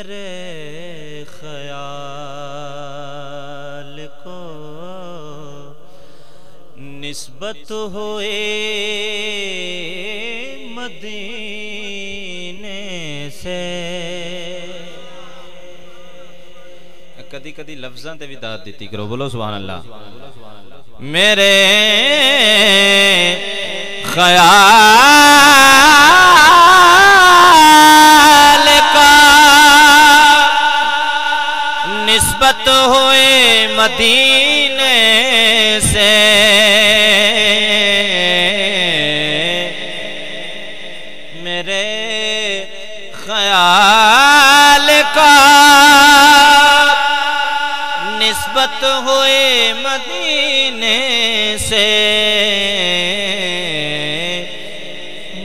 میرے خیال کو نسبت ہوئے مدینے سے. کدی کدی لفظاں تے بھی داد دیتی کرو. بولو سبحان اللہ. میرے خیال کا نسبت ہوئے مدینے سے. میرے خیال کا نسبت ہوئے مدینے سے.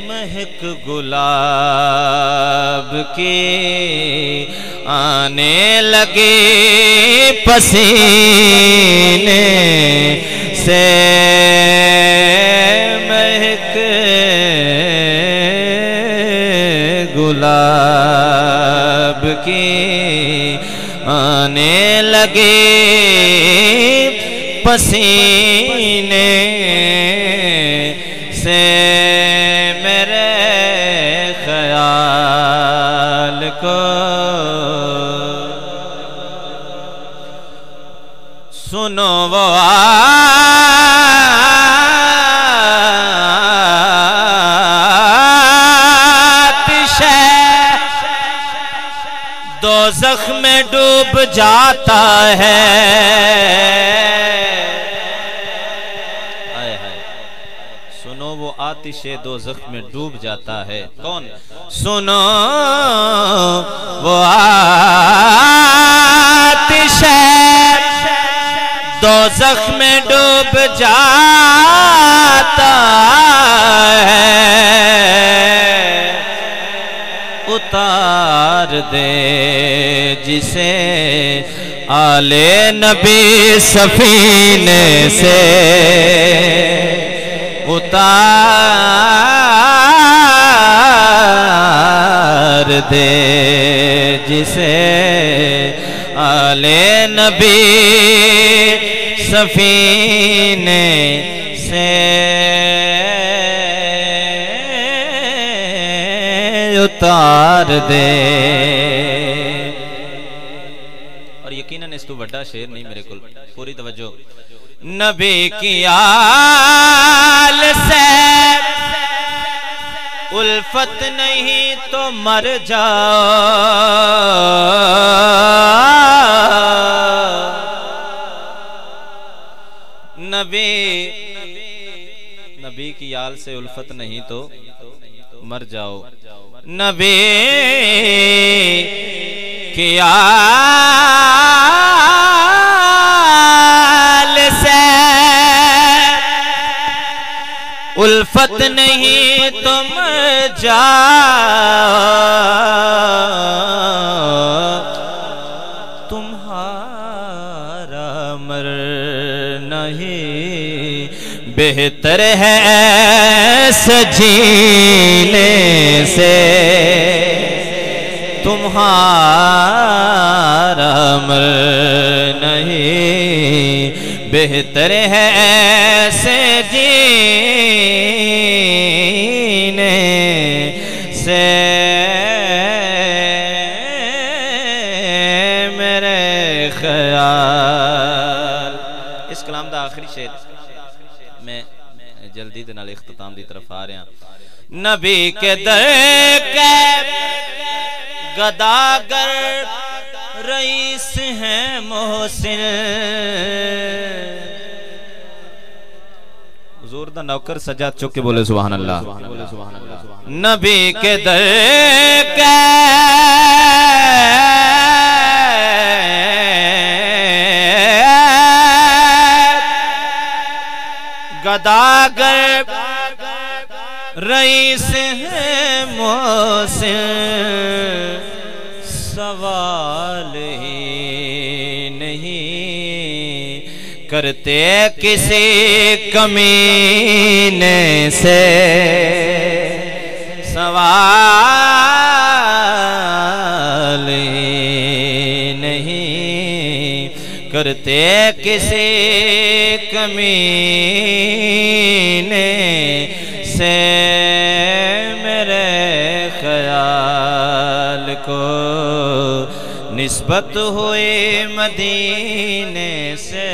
مہک گلاب کی آنے لگی پسینے سے. مہک گلاب کی آنے لگی پسینے سے. میرے خیال کو سنو وہ آتش دوزخ میں ڈوب جاتا ہے. سنو وہ آتش دوزخ میں ڈوب جاتا ہے. کون؟ سنو وہ آتش دوزخ میں ڈوب جاتا ہے. اتار دے جسے آل نبی سفینے سے. اتار دے جسے آل نبی سفینے سے. اتار دے. اور یقیناً اس تو بڑا شعر نہیں میرے کو. پوری توجہ. نبی کی آل سے الفت نہیں تو مر جاؤ. نبی کی آل سے الفت نہیں تو مر جاؤ. نبی کی آل سے الفت نہیں تم جاؤ. تمہارا مرنا ہی بہتر ہے سجینے سے. تمہارا مرنا ہی بہتر ہے ایسے جینے سے. میرے خیال. اس کلام دا آخری شعر میں جلدی دے نال اختتام دی طرف آ رہے ہیں. نبی کے در کے گداگر رئیس ہیں محسن. حضور دا نوکر سجاد چک کے بولے سبحان اللہ. نبی کے در کے گداگر رئیس ہیں محسن. سوال ہی نہیں کرتے کسی کمینے سے. سوال کرتے کسی کمینے سے میرے خیال کو نسبت ہوئی مدینے سے